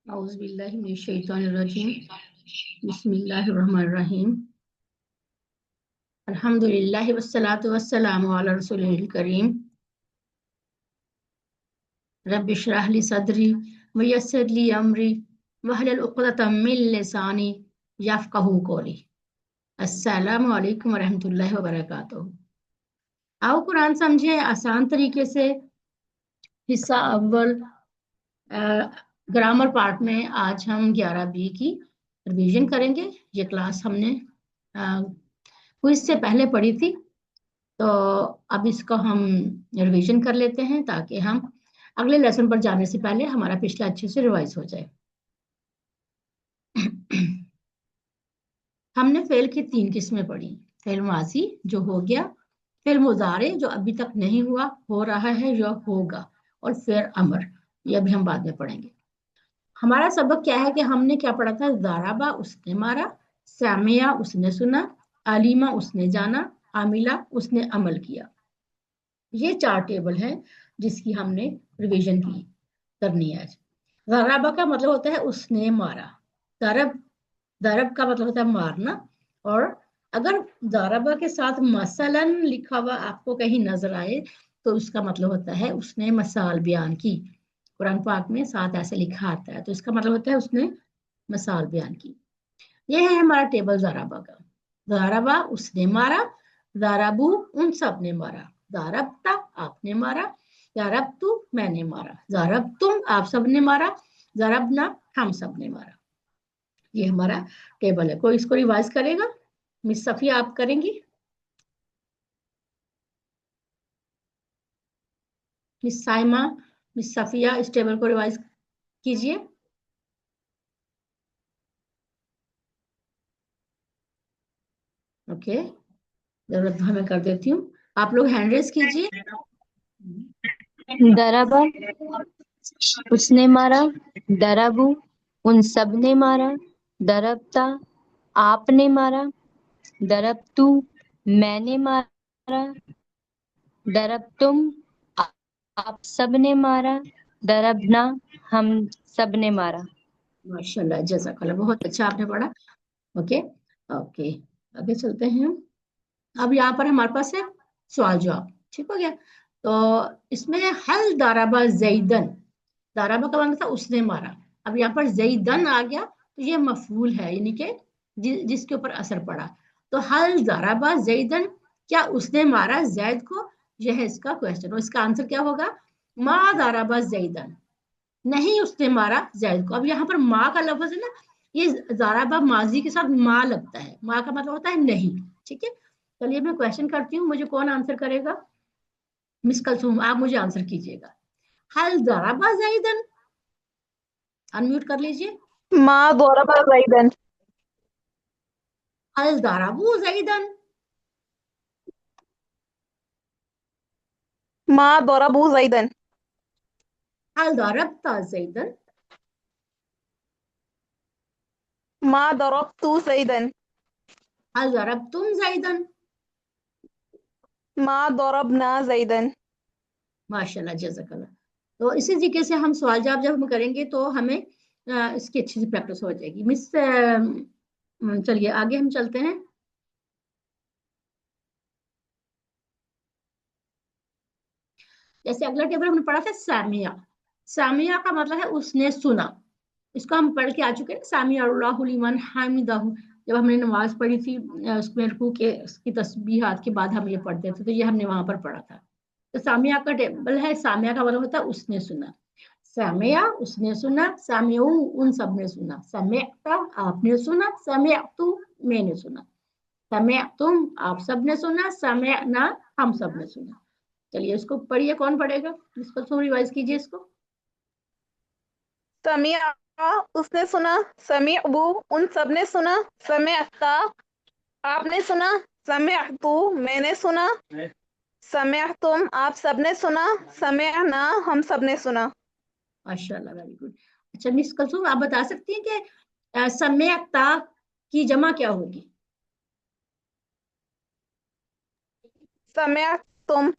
أعوذ بالله من الشيطان الرجيم بسم الله الرحمن الرحيم الحمد لله والصلاة والسلام على رسوله الكريم رب اشرح لي صدري ويسر لي أمري واحلل عقدة من لساني يفقهوا قولي السلام علیکم ورحمۃ اللہ وبرکاتہ۔ آؤ قرآن سمجھیں آسان طریقے سے۔ حصہ اول گرامر پارٹ میں آج ہم 11B کی ریویژن کریں گے۔ یہ کلاس ہم نے کوئز سے پہلے پڑھی تھی، تو اب اس کو ہم ریویژن کر لیتے ہیں تاکہ ہم اگلے لیسن پر جانے سے پہلے ہمارا پچھلا اچھے سے ریوائز ہو جائے۔ ہم نے فعل کی 3 قسمیں پڑھی، فعل ماضی جو ہو گیا، فعل مضارع جو ابھی تک نہیں ہوا، ہو رہا ہے یا ہوگا، اور فعل امر، یہ بھی ہم بعد میں پڑھیں گے۔ ہمارا سبق کیا ہے کہ ہم نے کیا پڑھا تھا؟ ضربہ اس نے مارا، سمعہ اس نے سنا، علیمہ اس نے جانا، عاملہ اس نے عمل کیا۔ یہ 4 ٹیبل ہے جس کی ہم نے ریویژن کرنی ہے آج۔ ضربہ کا مطلب ہوتا ہے اس نے مارا، ضرب کا مطلب ہوتا ہے مارنا، اور اگر ضربہ کے ساتھ مثلاً لکھا ہوا آپ کو کہیں نظر آئے تو اس کا مطلب ہوتا ہے اس نے مثال بیان کی۔ قرآن پاک میں ساتھ ایسے لکھا آتا ہے تو اس کا مطلب ہوتا ہے اس نے مثال بیان کی۔ یہ ہے ہمارا ٹیبل ضربہ کا۔ ضربہ اس نے مارا، ضربو ان سب نے مارا، ضربتا آپ نے مارا، ضربتو میں نے مارا، ضربتم آپ سب نے مارا، ضربنا ہم سب نے مارا۔ یہ ہمارا ٹیبل ہے۔ کوئی اس کو ریوائز کرے گا؟ مس صفیہ آپ کریں گی؟ مس سائمہ، مس صفیہ اس ٹیبل کو ریوائز کیجئے۔ اوکے، ضرورت میں کر دیتی ہوں، آپ لوگ ہینڈ ریز کیجئے۔ ضربہ اس نے مارا، ضربو ان سب نے مارا، ضربتا آپ نے مارا، ضربتو میں نے مارا، ضربتم آپ سب نے مارا، ضربنا ہم سب نے مارا۔ ماشاءاللہ، جزاک اللہ، بہت اچھا آپ نے پڑھا۔ اوکے اوکے، آگے چلتے ہیں۔ اب یہاں پر ہمارے پاس ہے سوال جواب، ٹھیک ہو گیا؟ تو اس میں حل ضربہ زیدن، ضربہ کا مطلب تھا اس نے مارا، اب یہاں پر زیدن آ گیا تو یہ مفعول ہے، یعنی کہ جس کے اوپر اثر پڑا۔ تو حل ضربہ زیدن، کیا اس نے مارا زید کو؟ یہ ہے اس کا کوشچن، اور اس کا آنسر کیا ہوگا؟ ما ضربہ زیدن، نہیں اس نے مارا زید کو۔ اب یہاں پر ما کا لفظ ہے نا، یہ ضربہ ماضی کے ساتھ ما لگتا ہے، ما کا مطلب ہوتا ہے نہیں، ٹھیک ہے؟ چلیے میں کوشچن کرتی ہوں، مجھے کون آنسر کرے گا؟ مس کلثوم آپ مجھے آنسر کیجیے گا۔ حل ضربہ زیدن، انمیوٹ کر لیجیے۔ ما ضرب زیدن، حل ضربو زیدن، ما ضربوا زیدن، حل ضربت زیدن، ما ضربت زیدن، حل ضربتم زیدن۔ ما ضربنا زیدن۔ ماشاءاللہ، جزاک اللہ۔ تو اسی طریقے سے ہم سوال جواب جب ہم کریں گے تو ہمیں اس کی اچھی سی پریکٹس ہو جائے گی۔ مس چلیے آگے ہم چلتے ہیں۔ جیسے اگلا ٹیبل ہم نے پڑھا تھا سامعہ، سامعہ کا مطلب ہے اس نے سنا، اس کو ہم پڑھ کے آ چکے ہیں، سامع اللہ لمن حمدہ، جب ہم نے نماز پڑھی تھی اس میں رکوع کے اس کی تسبیحات کے بعد ہم یہ پڑھتے تھے، تو یہ ہم نے وہاں پر پڑھا تھا۔ تو سامعہ کا ٹیبل ہے، سامعہ کا مطلب ہوتا ہے اس نے سنا، سامعہ اس نے سنا، سامعو ان سب نے سنا، سمعتا آپ نے سنا، سمعتو میں نے سنا، سمعتم آپ سب نے سنا، سمعنا ہم سب نے سنا۔ چلیے اس کو پڑھیے، کون پڑھے گا؟ اس کو تھوڑا ریوائز کیجیے اس کو۔ سمع اس نے سنا، سمعو ان سب نے سنا، سمعتا آپ نے سنا، سمعتو میں نے سنا، سمعتم آپ سب نے سنا، سمعنا ہم سب نے سنا۔ ماشاء اللہ، ویری گڈ۔ اچھا مس کلثوم آپ بتا سکتی ہیں کہ سمعتا کی جمع کیا ہوگی؟ سمعتم،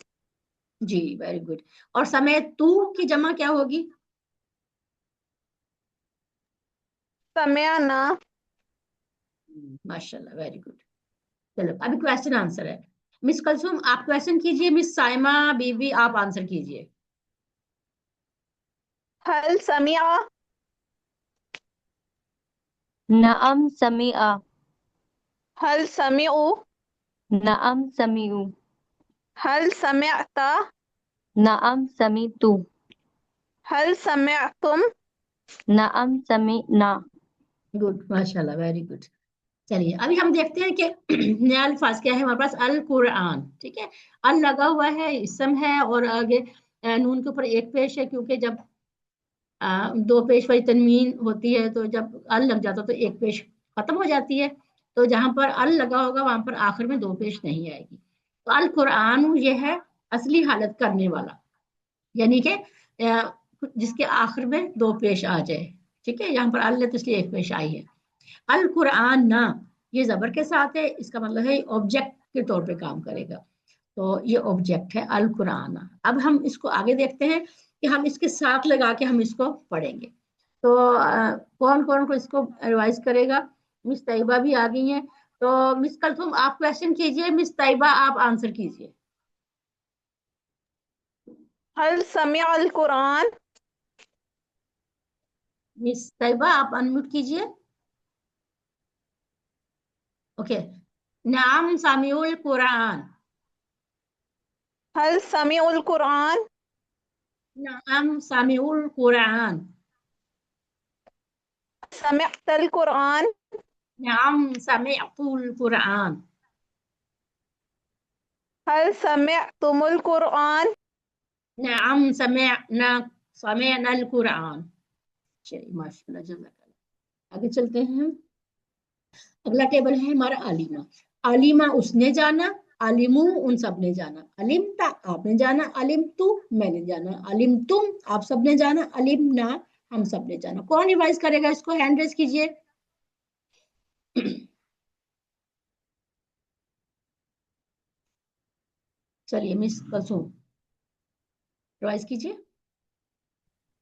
جی ویری گڈ۔ اور سمعتو کی جمع کیا ہوگی؟ समिअना। माशाल्लाह, वेरी गुड। चलो अभी क्वेश्चन आंसर है। मिस कलसुम आप क्वेश्चन कीजिए, मिस साइमा बीबी आप आंसर कीजिए। हल समिअ। नअम समिअ। हल समिअ। नअम समिउ। हल समिअत। नअम समितु। हल समिअतुम। नअम समिना। गुड, माशाल्लाह, वेरी गुड। चलिए अभी हम देखते हैं कि नया अल्फाज क्या है हमारे पास। अल कुरान, ठीक है। अल लगा हुआ है, इसम है, और आगे नून के ऊपर एक पेश है, क्योंकि जब दो पेश वाली तनवीन होती है तो जब अल लग जाता तो एक पेश खत्म हो जाती है। तो जहां पर अल लगा होगा वहां पर आखिर में दो पेश नहीं आएगी। तो अल कुरान ये है असली हालत करने वाला, यानी कि जिसके आखिर में दो पेश आ जाए, ठीक है। यहाँ पर अल है तो इसलिए एक पेश आई है। अल कुरान ना, ये जबर के साथ है, इसका मतलब है ऑब्जेक्ट के तौर पे काम करेगा। तो ये ऑब्जेक्ट है अल कुरान। अब हम इसको आगे देखते हैं कि हम इसके साथ लगा के हम इसको पढ़ेंगे। तो कौन कौन को इसको रिवाइज करेगा? मिस तैयबा भी आ गई हैं। तो मिस कलथुम आप क्वेश्चन कीजिए, मिस तैयबा आप आंसर कीजिए। हल समिअ अल कुरान। मिस तैयबा आप अनम्यूट कीजिए। ओके। नाम सामिउल कुरान। हल समिअ अल कुरान। नाम सामिउल कुरान। समिअत अल कुरान। नाम समिअतुल कुरान। हल समिअतुमुल कुरान। नाम समिअना समिअनल कुरान। चलिए माशाल्लाह, जज़ाकल्लाह। आगे चलते हैं हम। अगला टेबल है हमारा आलिमा। आलिमा उसने जाना, आलिमू उन सब ने जाना, अलिमता आपने जाना, अलिम तू मैंने जाना, अलिम तुम आप सब ने जाना, अलिम ना हम सब ने जाना। कौन रिवाइज करेगा इसको? हैंड रेज कीजिए। चलिए मिस कसुम रिवाइज कीजिए।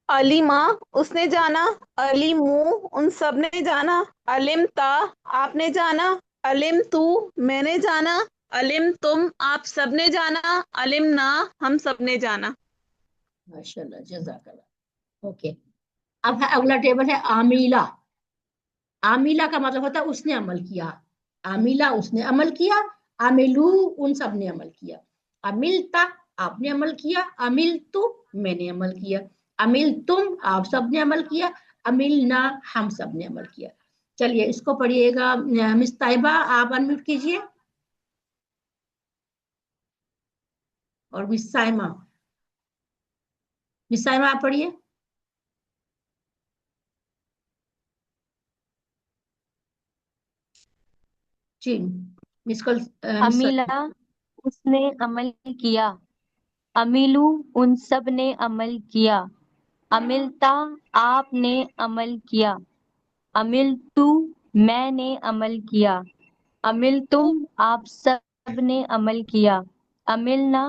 अलीमा उसने जाना, अलीमू उन सब ने जाना, अलिमता आपने जाना, अलिम तू मैंने जाना, अलिम तुम आप सब ने जाना, अलिम ना हम सब ने जाना। माशाल्लाह, जज़ाकल्लाह। ओके। अब है अगला टेबल है आमीला। आमीला का मतलब होता है उसने अमल किया। आमीला उसने अमल किया, आमिलू उन सब ने अमल किया, अमिलता आपने अमल किया, अमिल तू मैंने अमल किया, अमिल तुम आप सब ने अमल किया, अमिल ना हम सब ने अमल किया। चलिए इसको पढ़िएगा। मिस ताइबा आप अनम्यूट कीजिए, और मिस साइमा आप पढ़िए। जी मिस कल मिस अमीला उसने अमल किया। अमीलू उन सब ने अमल किया। अमिलता आपने अमल किया। अमिल तू मैंने अमल किया। अमिल तुम आप सब ने अमल किया। अमिलना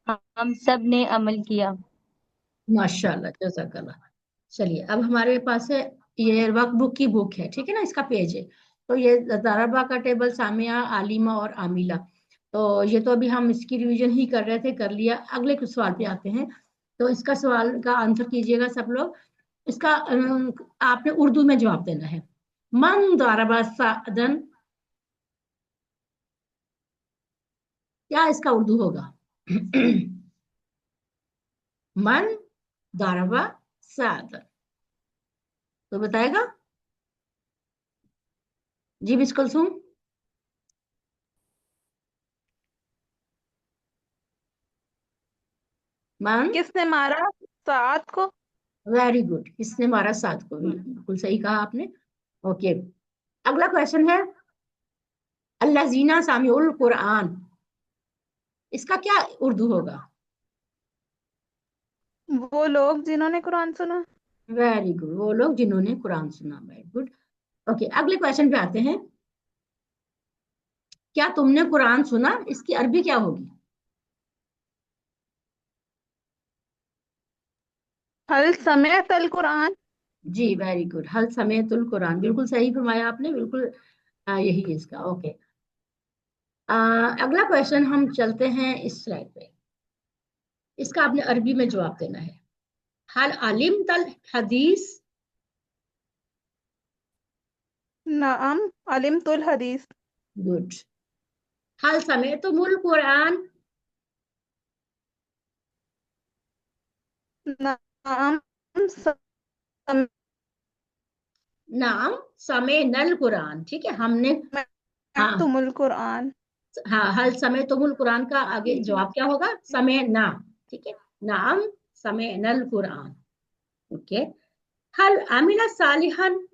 हम सब ने अमल किया। माशाल्लाह, जज़ाकल्लाह। चलिए अब हमारे पास है ये वर्क बुक की बुक है, ठीक है ना, इसका पेज है। तो ये दाराबा का टेबल, सामिया, आलिमा और आमिला। तो ये तो अभी हम इसकी रिवीजन ही कर रहे थे, कर लिया। अगले कुछ सवाल पे आते हैं। तो इसका सवाल का आंसर कीजिएगा सब लोग। इसका आपने उर्दू में जवाब देना है। मन दाराबा सादन, क्या इसका उर्दू होगा? मन दाराबा सादन, तो बताएगा जी मिस कुलसुम। मन, किसने मारा सात को? वेरी गुड, किसने मारा सात को? बिल्कुल सही कहा आपने। ओके। अगला क्वेश्चन है अल्लाजीना सामिउल कुरान, इसका क्या उर्दू होगा? वो लोग जिन्होंने कुरान सुना। वेरी गुड, वो लोग जिन्होंने कुरान सुना। Very good. ओके अगले क्वेश्चन पे आते हैं। क्या तुमने कुरान सुना, इसकी अरबी क्या होगी? हल समिअत अल कुरान। جی वेरी गुड, हल समेतुल कुरान, बिल्कुल सही फरमाया आपने, बिल्कुल यही है इसका। ओके, अगला क्वेश्चन हम चलते हैं इस स्लाइड पे। इसका आपने अरबी में जवाब देना है। हल अलिम तल हदीस, नाम अलिमतुल हदीस। गुड। हल समेतुमुल कुरान, नाम समेअतुल नाम समय नल कुरान, ठीक है हमने। हाँ कुरान। हाँ, हल समय तुमुल कुरान का आगे जवाब क्या होगा? समय ना, ठीक है, नाम समय नल कुरान। ओके, हल अमिला सालिहन,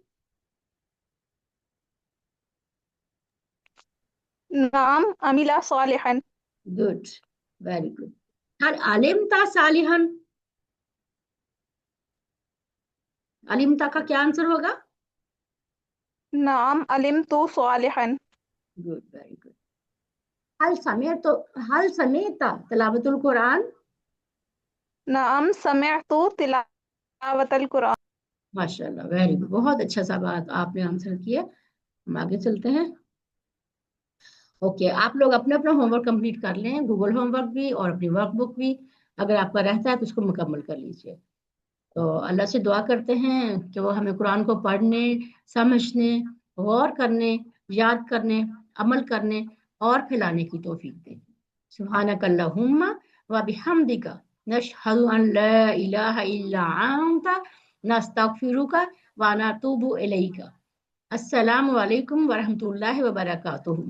नाम अमिला सालिहन। Good, very good. हल अलिमता सालिहन, अलिमता का क्या आंसर होगा? नाम अलिमतु सालिहन। Good, very good. हल समय तो, हल समेता तिलावतुल कुरान, नाम समिअतु तिलावतल कुरान। माशाल्लाह, वेरी गुड, बहुत अच्छा सा बात आपने आंसर किया। हम आगे चलते हैं। ओके, आप लोग अपना अपना होमवर्क कंप्लीट कर लें, गूगल होमवर्क भी और अपनी वर्कबुक भी, अगर आपका रहता है तो उसको मुकम्मल कर लीजिए। तो अल्लाह से दुआ करते हैं कि वो हमें कुरान को पढ़ने, समझने, गौर करने, याद करने, अमल करने और फैलाने की तौफीक दे। सुब्हानक अल्लाहुम्मा व बिहम्दिका नशहदु अन ला इलाहा इल्ला अंता नस्तगफिरुका व नतूबु इलैका। अस्सलामु अलैकुम व रहमतुल्लाहि व बरकातुहू।